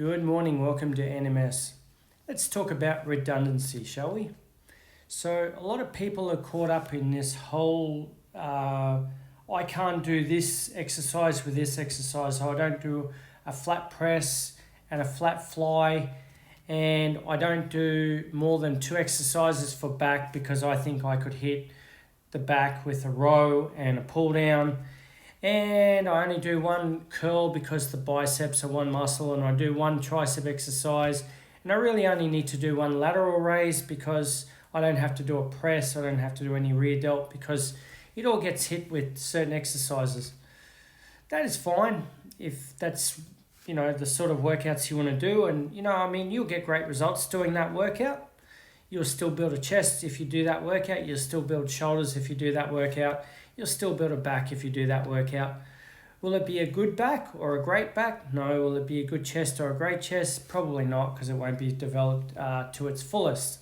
Good morning, welcome to NMS. Let's talk about redundancy, shall we? So, a lot of people are caught up in this whole I can't do this exercise with this exercise, so I don't do a flat press and a flat fly, and I don't do more than 2 exercises for back because I think I could hit the back with a row and a pull down. And I only do 1 curl because the biceps are 1 muscle, and I do 1 tricep exercise, and I really only need to do 1 lateral raise because I don't have to do a press, I don't have to do any rear delt because it all gets hit with certain exercises. That is fine if that's the sort of workouts you want to do, and you'll get great results doing that workout. You'll still build a chest if you do that workout, you'll still build shoulders if you do that workout. You'll still build a back if you do that workout. Will it be a good back or a great back? No. Will it be a good chest or a great chest? Probably not, because it won't be developed to its fullest.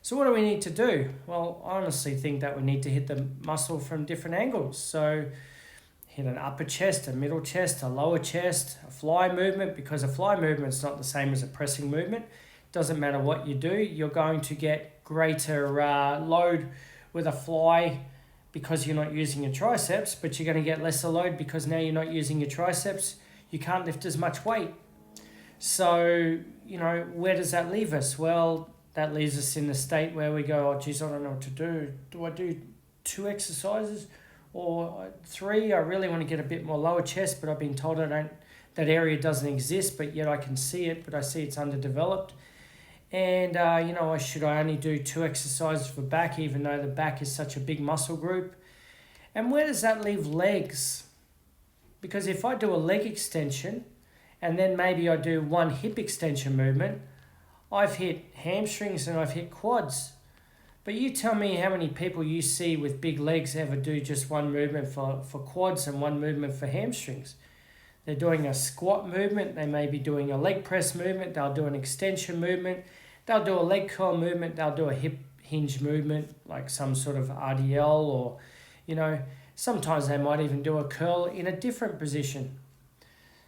So what do we need to do? Well, I honestly think that we need to hit the muscle from different angles. So hit an upper chest, a middle chest, a lower chest, a fly movement, because a fly movement is not the same as a pressing movement. Doesn't matter what you do, you're going to get greater load with a fly because you're not using your triceps, but you're going to get lesser load because now you're not using your triceps. You can't lift as much weight. So, where does that leave us? Well, that leaves us in the state where we go, oh, geez, I don't know what to do. Do I do 2 exercises or 3? I really want to get a bit more lower chest, but I've been told that area doesn't exist, but yet I can see it, but I see it's underdeveloped. And, should I only do 2 exercises for back, even though the back is such a big muscle group? And where does that leave legs? Because if I do a leg extension, and then maybe I do 1 hip extension movement, I've hit hamstrings and I've hit quads. But you tell me how many people you see with big legs ever do just 1 movement for quads and 1 movement for hamstrings. They're doing a squat movement, they may be doing a leg press movement, they'll do an extension movement, they'll do a leg curl movement, they'll do a hip hinge movement, like some sort of RDL, or, sometimes they might even do a curl in a different position.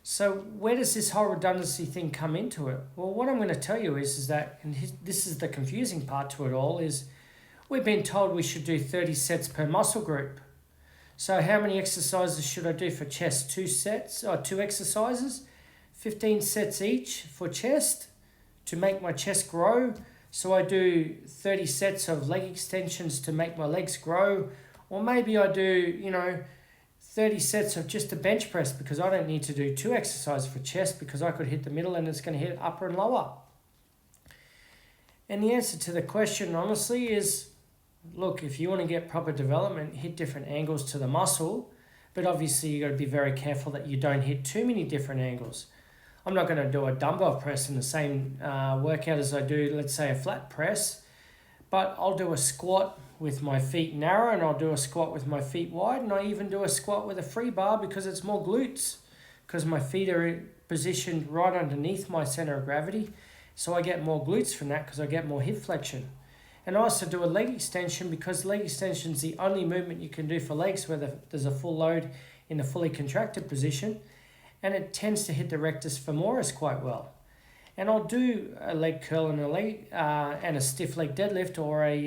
So where does this whole redundancy thing come into it? Well, what I'm going to tell you is that, and this is the confusing part to it all, is we've been told we should do 30 sets per muscle group. So how many exercises should I do for chest? 2 sets or 2 exercises? 15 sets each for chest to make my chest grow. So I do 30 sets of leg extensions to make my legs grow. Or maybe I do, 30 sets of just a bench press because I don't need to do 2 exercises for chest because I could hit the middle and it's going to hit upper and lower. And the answer to the question, honestly, is look, if you want to get proper development, hit different angles to the muscle, but obviously you got to be very careful that you don't hit too many different angles. I'm not going to do a dumbbell press in the same workout as I do, let's say, a flat press, but I'll do a squat with my feet narrow, and I'll do a squat with my feet wide, and I even do a squat with a free bar because it's more glutes, because my feet are positioned right underneath my center of gravity, so I get more glutes from that because I get more hip flexion. And I also do a leg extension because leg extension is the only movement you can do for legs where there's a full load in a fully contracted position, and it tends to hit the rectus femoris quite well. And I'll do a leg curl and a stiff leg deadlift or a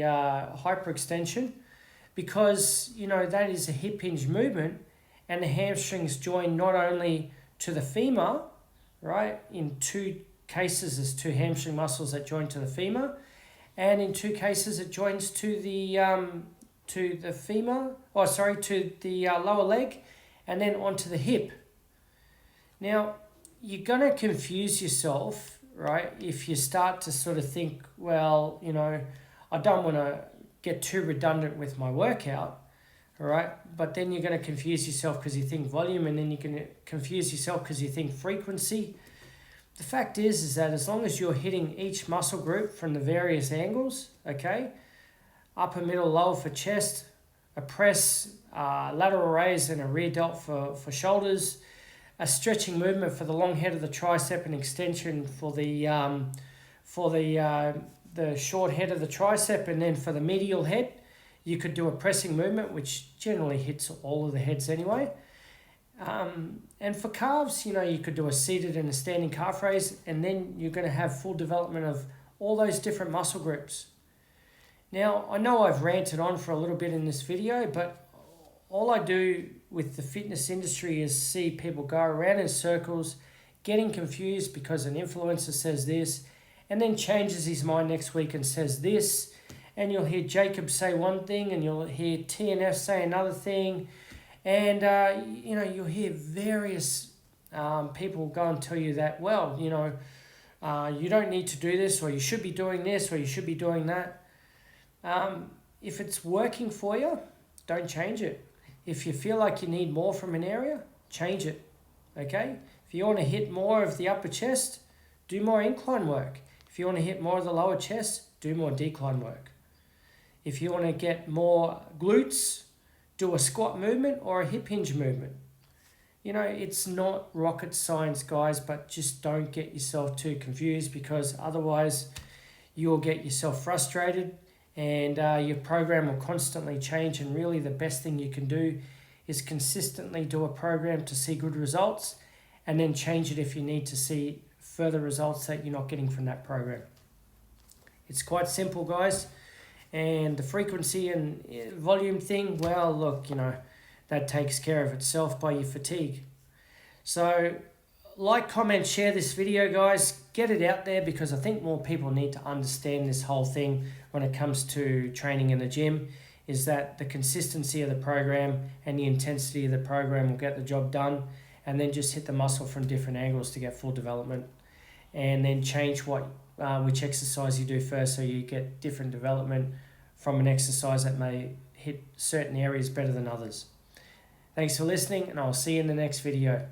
hyperextension because that is a hip hinge movement, and the hamstrings join not only to the femur, right? In 2 cases, there's 2 hamstring muscles that join to the femur. And in 2 cases, it joins to the lower leg, and then onto the hip. Now, you're going to confuse yourself, right? If you start to sort of think, well, I don't want to get too redundant with my workout, all right? But then you're going to confuse yourself because you think volume, and then you're going to confuse yourself because you think frequency. The fact is that as long as you're hitting each muscle group from the various angles, okay, upper, middle, lower for chest, a press, lateral raise and a rear delt for shoulders, a stretching movement for the long head of the tricep, and extension for the short head of the tricep, and then for the medial head, you could do a pressing movement, which generally hits all of the heads anyway. And for calves, you could do a seated and a standing calf raise, and then you're going to have full development of all those different muscle groups. Now, I know I've ranted on for a little bit in this video, but all I do with the fitness industry is see people go around in circles, getting confused because an influencer says this, and then changes his mind next week and says this, and you'll hear Jacob say one thing, and you'll hear TNF say another thing, and you'll hear various people go and tell you that, well, you don't need to do this, or you should be doing this, or you should be doing that. If it's working for you, don't change it. If you feel like you need more from an area, change it. Okay? If you want to hit more of the upper chest, do more incline work. If you want to hit more of the lower chest, do more decline work. If you want to get more glutes, do a squat movement or a hip hinge movement. It's not rocket science, guys, but just don't get yourself too confused, because otherwise you'll get yourself frustrated, and your program will constantly change. And really the best thing you can do is consistently do a program to see good results, and then change it if you need to see further results that you're not getting from that program. It's quite simple, guys. And the frequency and volume thing, well, look, that takes care of itself by your fatigue. So like, comment, share this video, guys. Get it out there, because I think more people need to understand this whole thing when it comes to training in the gym, is that the consistency of the program and the intensity of the program will get the job done, and then just hit the muscle from different angles to get full development, and then change which exercise you do first, so you get different development from an exercise that may hit certain areas better than others. Thanks for listening, and I'll see you in the next video.